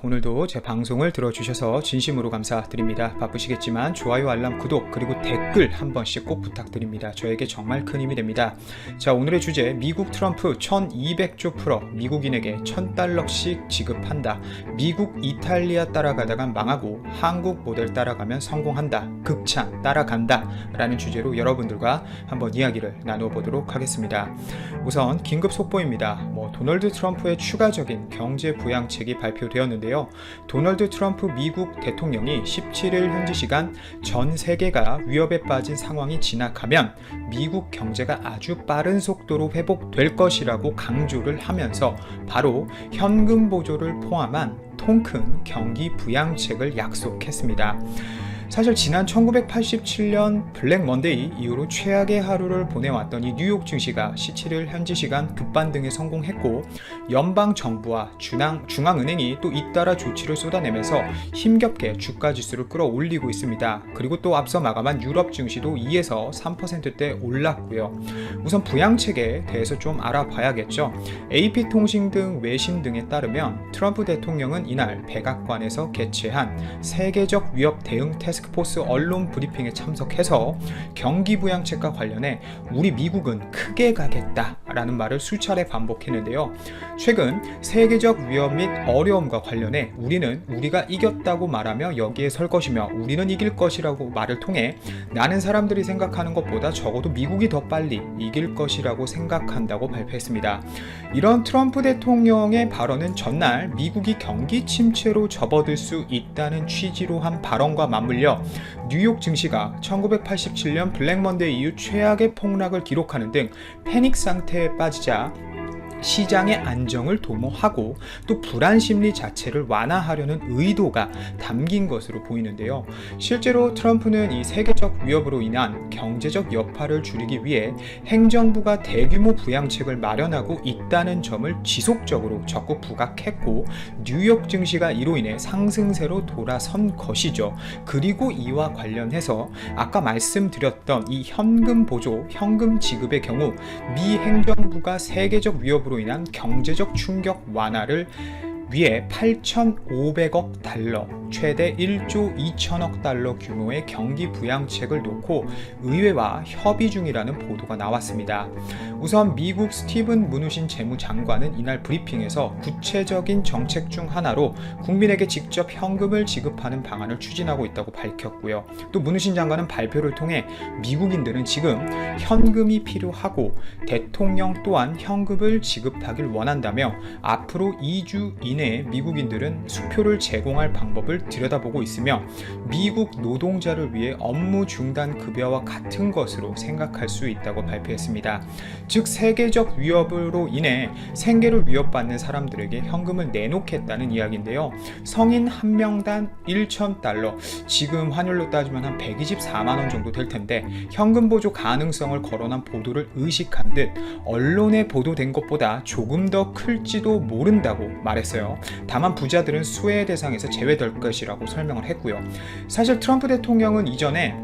오늘도 제 방송을 들어주셔서 진심으로 감사드립니다. 바쁘시겠지만 좋아요, 알람, 구독, 그리고 댓글 한 번씩 꼭 부탁드립니다. 저에게 정말 큰 힘이 됩니다. 자, 오늘의 주제, 미국 트럼프 1200조 풀어 미국인에게 $1000씩 지급한다. 미국 이탈리아 따라가다가 망하고 한국 모델 따라가면 성공한다. 극찬 따라간다 라는 주제로 여러분들과 한번 이야기를 나누어 보도록 하겠습니다. 우선 긴급 속보입니다. 도널드 트럼프의 추가적인 경제 부양책이 발표되었는데요. 도널드 트럼프 미국 대통령이 17일 현지 시간 전 세계가 위협에 빠진 상황이 지나가면 미국 경제가 아주 빠른 속도로 회복될 것이라고 강조를 하면서 바로 현금 보조를 포함한 통큰 경기 부양책을 약속했습니다. 사실 지난 1987년 블랙 먼데이 이후로 최악의 하루를 보내왔던 이 뉴욕 증시가 17일 현지 시간 급반등에 성공했고, 연방 정부와 중앙은행이 또 잇따라 조치를 쏟아내면서 힘겹게 주가 지수를 끌어올리고 있습니다. 그리고 또 앞서 마감한 유럽 증시도 2에서 3%대 올랐고요. 우선 부양책에 대해서 좀 알아봐야겠죠. AP통신 등 외신 등에 따르면 트럼프 대통령은 이날 백악관에서 개최한 세계적 위협 대응 태스크포스 언론 브리핑에 참석해서 경기 부양책과 관련해 우리 미국은 크게 가겠다라는 말을 수차례 반복했는데요. 최근 세계적 위협 및 어려움과 관련해 우리가 이겼다고 말하며 여기에 설 것이며 우리는 이길 것이라고 말을 통해 나는 사람들이 생각하는 것보다 적어도 미국이 더 빨리 이길 것이라고 생각한다고 발표했습니다. 이런 트럼프 대통령의 발언은 전날 미국이 경기 침체로 접어들 수 있다는 취지로 한 발언과 맞물려 뉴욕 증시가 1987년 블랙 먼데이 이후 최악의 폭락을 기록하는 등 패닉 상태에 빠지자 시장의 안정을 도모하고 또 불안 심리 자체를 완화하려는 의도가 담긴 것으로 보이는데요. 실제로 트럼프는 이 세계적 위협으로 인한 경제적 여파를 줄이기 위해 행정부가 대규모 부양책을 마련하고 있다는 점을 지속적으로 적극 부각했고, 뉴욕 증시가 이로 인해 상승세로 돌아선 것이죠. 그리고 이와 관련해서 아까 말씀드렸던 이 현금 보조, 현금 지급의 경우 미 행정부가 세계적 위협으로 인한 경제적 충격 완화를 위해 8,500억 달러, 최대 1조 2천억 달러 규모의 경기 부양책을 놓고 의회와 협의 중이라는 보도가 나왔습니다. 우선 미국 스티븐 무누신 재무장관은 이날 브리핑에서 구체적인 정책 중 하나로 국민에게 직접 현금을 지급하는 방안을 추진하고 있다고 밝혔고요. 또 무누신 장관은 발표를 통해 미국인들은 지금 현금이 필요하고 대통령 또한 현금을 지급하길 원한다며 앞으로 2주 이내에 미국인들은 수표를 제공할 방법을 들여다보고 있으며 미국 노동자를 위해 업무 중단 급여와 같은 것으로 생각할 수 있다고 발표했습니다. 즉 세계적 위협으로 인해 생계를 위협받는 사람들에게 현금을 내놓겠다는 이야기인데요. 성인 한 명당 1,000달러, 지금 환율로 따지면 한 124만 원 정도 될 텐데 현금 보조 가능성을 거론한 보도를 의식한 듯 언론에 보도된 것보다 조금 더 클지도 모른다고 말했어요. 다만 부자들은 수혜 대상에서 제외될 것이라고 설명을 했고요. 사실 트럼프 대통령은 이전에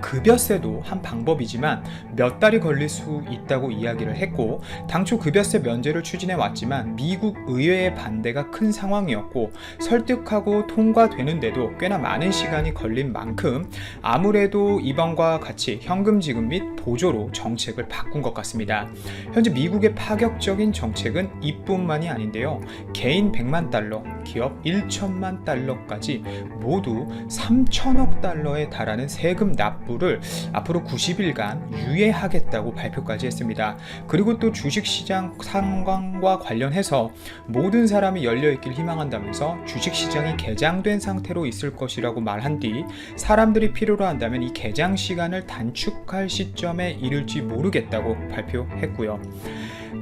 급여세도 한 방법이지만 몇 달이 걸릴 수 있다고 이야기를 했고, 당초 급여세 면제를 추진해 왔지만 미국 의회의 반대가 큰 상황이었고 설득하고 통과되는데도 꽤나 많은 시간이 걸린 만큼 아무래도 이번과 같이 현금 지급 및 보조로 정책을 바꾼 것 같습니다. 현재 미국의 파격적인 정책은 이뿐만이 아닌데요. 개인 100만 달러, 기업 1천만 달러까지 모두 3천억 달러에 달하는 세금 납부 를 앞으로 90일간 유예하겠다고 발표까지 했습니다. 그리고 또 주식시장 상황과 관련해서 모든 사람이 열려있길 희망한다면서 주식시장이 개장된 상태로 있을 것이라고 말한 뒤 사람들이 필요로 한다면 이 개장 시간을 단축할 시점에 이를지 모르겠다고 발표했고요.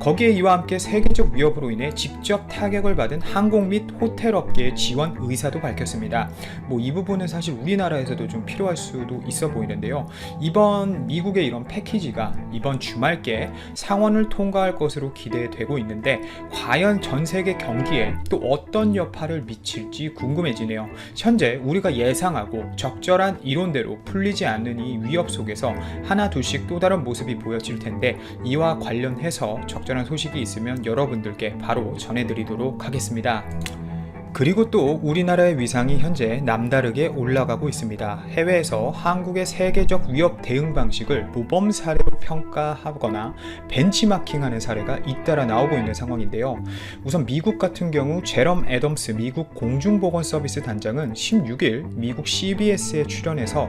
거기에 이와 함께 세계적 위협으로 인해 직접 타격을 받은 항공 및 호텔 업계의 지원 의사도 밝혔습니다. 이 부분은 사실 우리나라에서도 좀 필요할 수도 있어 보이는데요. 이번 미국의 이런 패키지가 이번 주말께 상원을 통과할 것으로 기대되고 있는데 과연 전 세계 경기에 또 어떤 여파를 미칠지 궁금해지네요. 현재 우리가 예상하고 적절한 이론대로 풀리지 않는 이 위협 속에서 하나 둘씩 또 다른 모습이 보여질 텐데 이와 관련해서 적절한 소식이 있으면 여러분들께 바로 전해드리도록 하겠습니다. 그리고 또 우리나라의 위상이 현재 남다르게 올라가고 있습니다. 해외에서 한국의 세계적 위협 대응 방식을 모범 사례로 평가하거나 벤치마킹하는 사례가 잇따라 나오고 있는 상황인데요. 우선 미국 같은 경우 제럼 애덤스 미국 공중보건서비스 단장은 16일 미국 CBS에 출연해서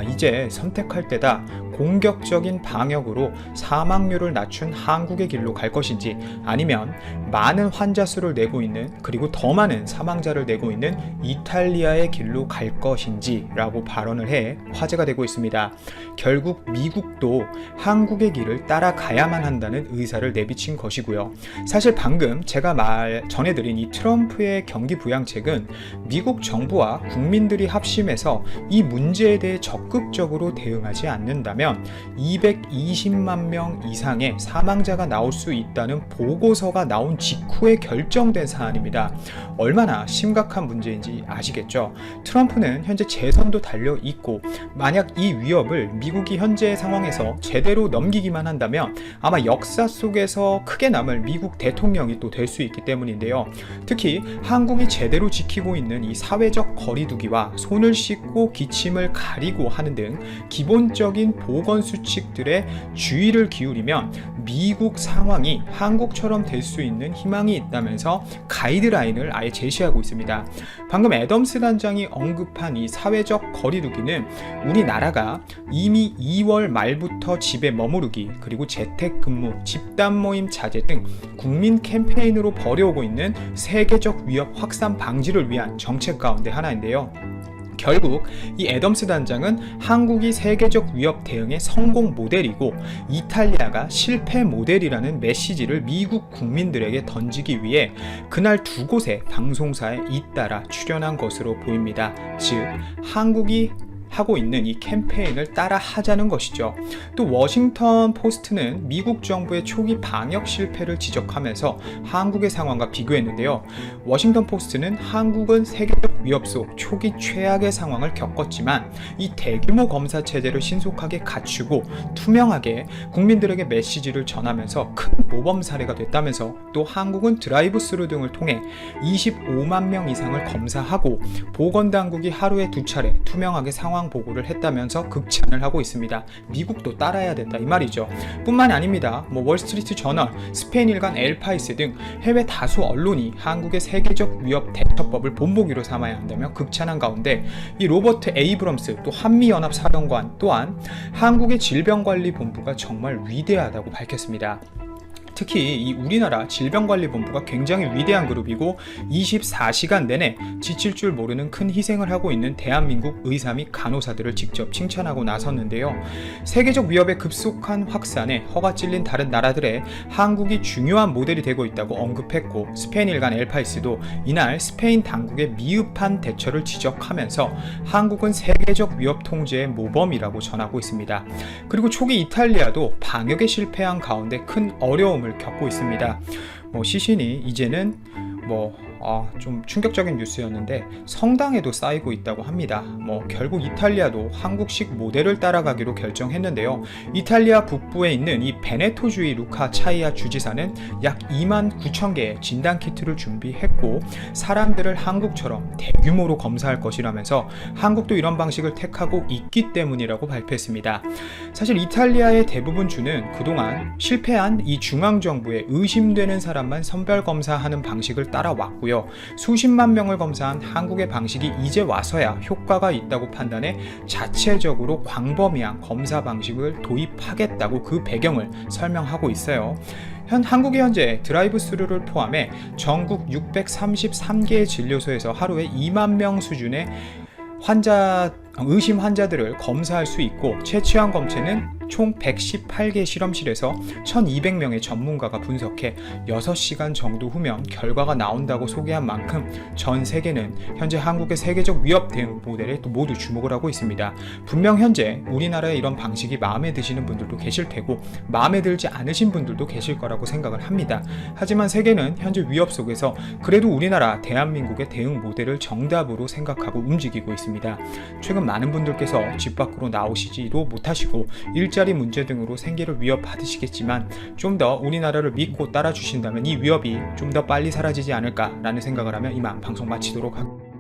이제 선택할 때다. 공격적인 방역으로 사망률을 낮춘 한국의 길로 갈 것인지 아니면 많은 환자 수를 내고 있는 그리고 더 많은 사망자를 내고 있는 이탈리아의 길로 갈 것인지 라고 발언을 해 화제가 되고 있습니다. 결국 미국도 한국의 길을 따라가야만 한다는 의사를 내비친 것이고요. 사실 방금 제가 전해드린 이 트럼프의 경기 부양책은 미국 정부와 국민들이 합심해서 이 문제에 대해 적극적으로 대응하지 않는다면 220만 명 이상의 사망자가 나올 수 있다는 보고서가 나온 직후에 결정된 사안입니다. 얼마나 심각한 문제인지 아시겠죠? 트럼프는 현재 재선도 달려 있고 만약 이 위협을 미국이 현재 상황에서 제대로 넘기기만 한다면 아마 역사 속에서 크게 남을 미국 대통령이 또 될 수 있기 때문인데요. 특히 한국이 제대로 지키고 있는 이 사회적 거리두기와 손을 씻고 기침을 가리고 하는 등 기본적인 보건 수칙들에 주의를 기울이면 미국 상황이 한국처럼 될 수 있는 희망이 있다면서 가이드라인을 아예 제시하고 있습니다. 방금 애덤스 단장이 언급한 이 사회적 거리두기는 우리나라가 이미 2월 말부터 집에 머무르기 그리고 재택근무, 집단 모임 자제 등 국민 캠페인으로 벌여오고 있는 세계적 위협 확산 방지를 위한 정책 가운데 하나인데요. 결국 이 애덤스 단장은 한국이 세계적 위협 대응의 성공 모델이고 이탈리아가 실패 모델이라는 메시지를 미국 국민들에게 던지기 위해 그날 두 곳의 방송사에 잇따라 출연한 것으로 보입니다. 즉 한국이 하고 있는 이 캠페인을 따라 하자는 것이죠. 또 워싱턴 포스트는 미국 정부의 초기 방역 실패를 지적하면서 한국의 상황과 비교했는데요. 워싱턴 포스트는 한국은 세계적 위협 속 초기 최악의 상황을 겪었지만 이 대규모 검사 체제를 신속하게 갖추고 투명하게 국민들에게 메시지를 전하면서 큰 모범 사례가 됐다면서 또 한국은 드라이브 스루 등을 통해 25만 명 이상을 검사하고 보건당국이 하루에 2차례 투명하게 상황 보고를 했다면서 극찬을 하고 있습니다. 미국도 따라야 된다 이 말이죠. 뿐만이 아닙니다. 월스트리트 저널, 스페인 일간 엘파이스 등 해외 다수 언론이 한국의 세계적 위협 대처법을 본보기로 삼아야 한다며 극찬한 가운데 이 로버트 에이브럼스 또 한미연합 사령관 또한 한국의 질병관리본부가 정말 위대하다고 밝혔습니다. 특히 이 우리나라 질병관리본부가 굉장히 위대한 그룹이고 24시간 내내 지칠 줄 모르는 큰 희생을 하고 있는 대한민국 의사 및 간호사들을 직접 칭찬하고 나섰는데요. 세계적 위협의 급속한 확산에 허가 찔린 다른 나라들의 한국이 중요한 모델이 되고 있다고 언급했고 스페인 일간 엘파이스도 이날 스페인 당국의 미흡한 대처를 지적하면서 한국은 세계적 위협 통제의 모범이라고 전하고 있습니다. 그리고 초기 이탈리아도 방역에 실패한 가운데 큰 어려움을 겪고 있습니다. 시신이 이제는 좀 충격적인 뉴스였는데 성당에도 쌓이고 있다고 합니다. 결국 이탈리아도 한국식 모델을 따라가기로 결정했는데요. 이탈리아 북부에 있는 이 베네토주의 루카 차이아 주지사는 약 2만 9천 개의 진단키트를 준비했고 사람들을 한국처럼 대규모로 검사할 것이라면서 한국도 이런 방식을 택하고 있기 때문이라고 발표했습니다. 사실 이탈리아의 대부분 주는 그동안 실패한 이 중앙정부의 의심되는 사람만 선별검사하는 방식을 따라왔고요. 수십만 명을 검사한 한국의 방식이 이제 와서야 효과가 있다고 판단해 자체적으로 광범위한 검사 방식을 도입하겠다고 그 배경을 설명하고 있어요. 한국이 현재 드라이브 스루를 포함해 전국 633개의 진료소에서 하루에 2만 명 수준의 의심 환자들을 검사할 수 있고 최취한 검체는 총 118개 실험실에서 1200명의 전문가가 분석해 6시간 정도 후면 결과가 나온다고 소개한 만큼 전 세계는 현재 한국의 세계적 위협 대응 모델에 또 모두 주목을 하고 있습니다. 분명 현재 우리나라의 이런 방식이 마음에 드시는 분들도 계실 테고 마음에 들지 않으신 분들도 계실 거라고 생각을 합니다. 하지만 세계는 현재 위협 속에서 그래도 우리나라 대한민국의 대응 모델을 정답으로 생각하고 움직이고 있습니다. 최근 많은 분들께서 집 밖으로 나오시지도 못하시고 일자 일자리 문제 등으로 생계를 위협받으시겠지만 좀 더 우리나라를 믿고 따라주신다면 이 위협이 좀 더 빨리 사라지지 않을까라는 생각을 하며 이만 방송 마치도록 하겠습니다.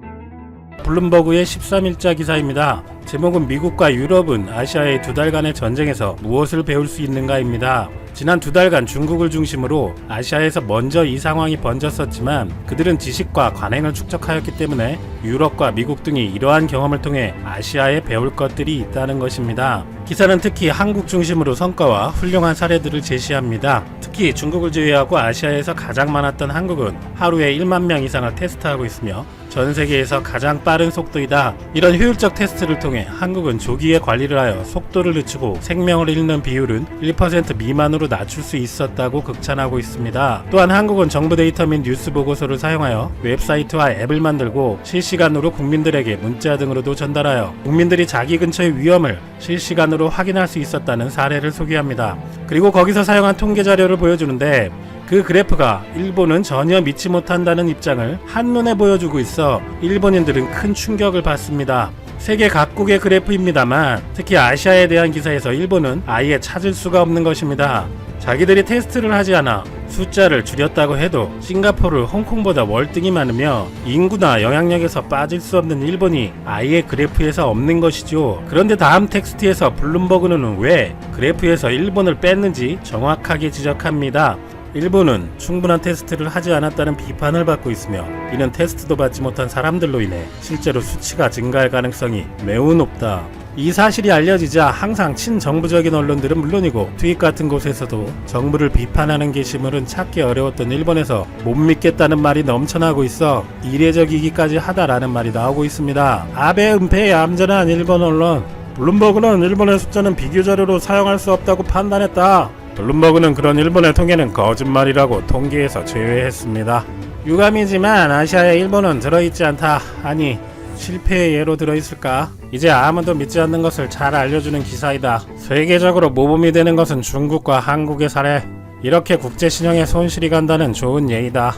블룸버그의 13일자 기사입니다. 제목은 미국과 유럽은 아시아의 2달간의 전쟁에서 무엇을 배울 수 있는가입니다. 지난 2달간 중국을 중심으로 아시아에서 먼저 이 상황이 번졌었지만 그들은 지식과 관행을 축적하였기 때문에 유럽과 미국 등이 이러한 경험을 통해 아시아에 배울 것들이 있다는 것입니다. 기사는 특히 한국 중심으로 성과와 훌륭한 사례들을 제시합니다. 특히 중국을 제외하고 아시아에서 가장 많았던 한국은 하루에 1만 명 이상을 테스트하고 있으며 전 세계에서 가장 빠른 속도이다. 이런 효율적 테스트를 통해 한국은 조기에 관리를 하여 속도를 늦추고 생명을 잃는 비율은 1% 미만으로 낮출 수 있었다고 극찬하고 있습니다. 또한 한국은 정부 데이터 및 뉴스 보고서를 사용하여 웹사이트와 앱을 만들고 실시간으로 국민들에게 문자 등으로도 전달하여 국민들이 자기 근처의 위험을 실시간으로 확인할 수 있었다는 사례를 소개합니다. 그리고 거기서 사용한 통계 자료를 보여주는데 그 그래프가 일본은 전혀 믿지 못한다는 입장을 한눈에 보여주고 있어 일본인들은 큰 충격을 받습니다. 세계 각국의 그래프입니다만 특히 아시아에 대한 기사에서 일본은 아예 찾을 수가 없는 것입니다. 자기들이 테스트를 하지 않아 숫자를 줄였다고 해도 싱가포르, 홍콩보다 월등히 많으며 인구나 영향력에서 빠질 수 없는 일본이 아예 그래프에서 없는 것이죠. 그런데 다음 텍스트에서 블룸버그는 왜 그래프에서 일본을 뺐는지 정확하게 지적합니다. 일본은 충분한 테스트를 하지 않았다는 비판을 받고 있으며 이는 테스트도 받지 못한 사람들로 인해 실제로 수치가 증가할 가능성이 매우 높다. 이 사실이 알려지자 항상 친정부적인 언론들은 물론이고 트윗 같은 곳에서도 정부를 비판하는 게시물은 찾기 어려웠던 일본에서 못 믿겠다는 말이 넘쳐나고 있어 이례적이기까지 하다라는 말이 나오고 있습니다. 아베 은폐에 얌전한 일본 언론, 블룸버그는 일본의 숫자는 비교자료로 사용할 수 없다고 판단했다. 블룸버그는 그런 일본의 통계는 거짓말이라고 통계에서 제외했습니다. 유감이지만 아시아에 일본은 들어있지 않다. 아니, 실패의 예로 들어있을까? 이제 아무도 믿지 않는 것을 잘 알려주는 기사이다. 세계적으로 모범이 되는 것은 중국과 한국의 사례. 이렇게 국제신용에 손실이 간다는 좋은 예이다.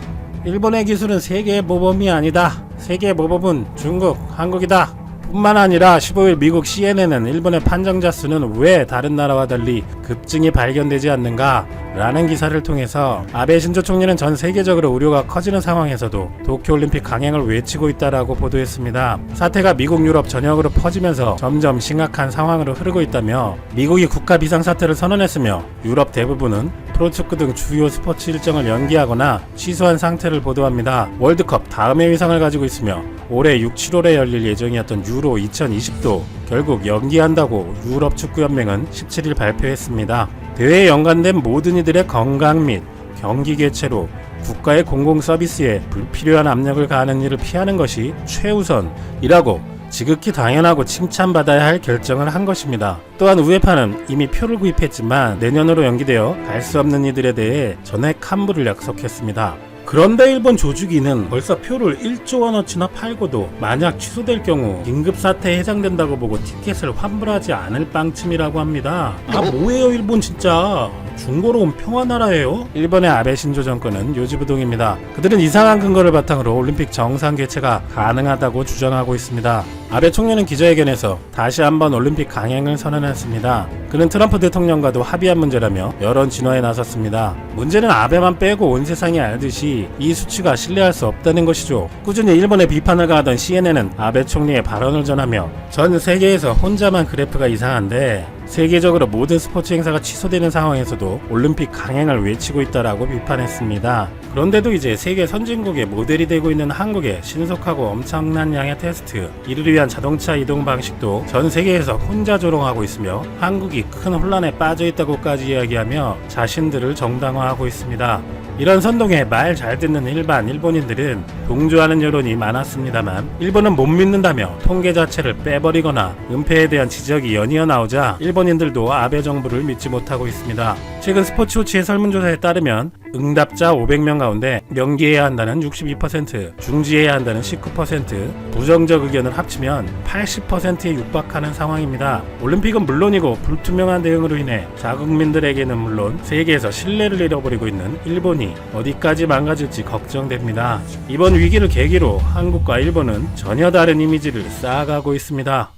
일본의 기술은 세계의 모범이 아니다. 세계의 모범은 중국, 한국이다. 뿐만 아니라 15일 미국 CNN은 일본의 판정자 수는 왜 다른 나라와 달리 급증이 발견되지 않는가? 라는 기사를 통해서 아베 신조 총리는 전 세계적으로 우려가 커지는 상황에서도 도쿄올림픽 강행을 외치고 있다라고 보도했습니다. 사태가 미국 유럽 전역으로 퍼지면서 점점 심각한 상황으로 흐르고 있다며 미국이 국가 비상사태를 선언했으며 유럽 대부분은 프로축구 등 주요 스포츠 일정을 연기하거나 취소한 상태를 보도합니다. 월드컵 다음의 위상을 가지고 있으며 올해 6, 7월에 열릴 예정이었던 유로 2020도 결국 연기한다고 유럽 축구연맹은 17일 발표했습니다. 대회에 연관된 모든 이들의 건강 및 경기 개최로 국가의 공공 서비스에 불필요한 압력을 가하는 일을 피하는 것이 최우선이라고 지극히 당연하고 칭찬받아야 할 결정을 한 것입니다. 또한 우에파는 이미 표를 구입했지만 내년으로 연기되어 갈 수 없는 이들에 대해 전액 환불을 약속했습니다. 그런데 일본 조주기는 벌써 표를 1조 원어치나 팔고도 만약 취소될 경우 긴급사태에 해당된다고 보고 티켓을 환불하지 않을 방침이라고 합니다. 아 뭐예요 일본 진짜. 중고로운 평화나라예요? 일본의 아베 신조 정권은 요지부동입니다. 그들은 이상한 근거를 바탕으로 올림픽 정상 개최가 가능하다고 주장하고 있습니다. 아베 총리는 기자회견에서 다시 한번 올림픽 강행을 선언했습니다. 그는 트럼프 대통령과도 합의한 문제라며 여론 진화에 나섰습니다. 문제는 아베만 빼고 온 세상이 알듯이 이 수치가 신뢰할 수 없다는 것이죠. 꾸준히 일본의 비판을 가하던 CNN은 아베 총리의 발언을 전하며 전 세계에서 혼자만 그래프가 이상한데 세계적으로 모든 스포츠 행사가 취소되는 상황에서도 올림픽 강행을 외치고 있다라고 비판했습니다. 그런데도 이제 세계 선진국의 모델이 되고 있는 한국의 신속하고 엄청난 양의 테스트, 이를 위한 자동차 이동 방식도 전 세계에서 혼자 조롱하고 있으며 한국이 큰 혼란에 빠져 있다고까지 이야기하며 자신들을 정당화하고 있습니다. 이런 선동에 말 잘 듣는 일반 일본인들은 동조하는 여론이 많았습니다만 일본은 못 믿는다며 통계 자체를 빼버리거나 은폐에 대한 지적이 연이어 나오자 일본인들도 아베 정부를 믿지 못하고 있습니다. 최근 스포츠워치의 설문조사에 따르면 응답자 500명 가운데 명기해야 한다는 62%, 중지해야 한다는 19%, 부정적 의견을 합치면 80%에 육박하는 상황입니다. 올림픽은 물론이고 불투명한 대응으로 인해 자국민들에게는 물론 세계에서 신뢰를 잃어버리고 있는 일본이 어디까지 망가질지 걱정됩니다. 이번 위기를 계기로 한국과 일본은 전혀 다른 이미지를 쌓아가고 있습니다.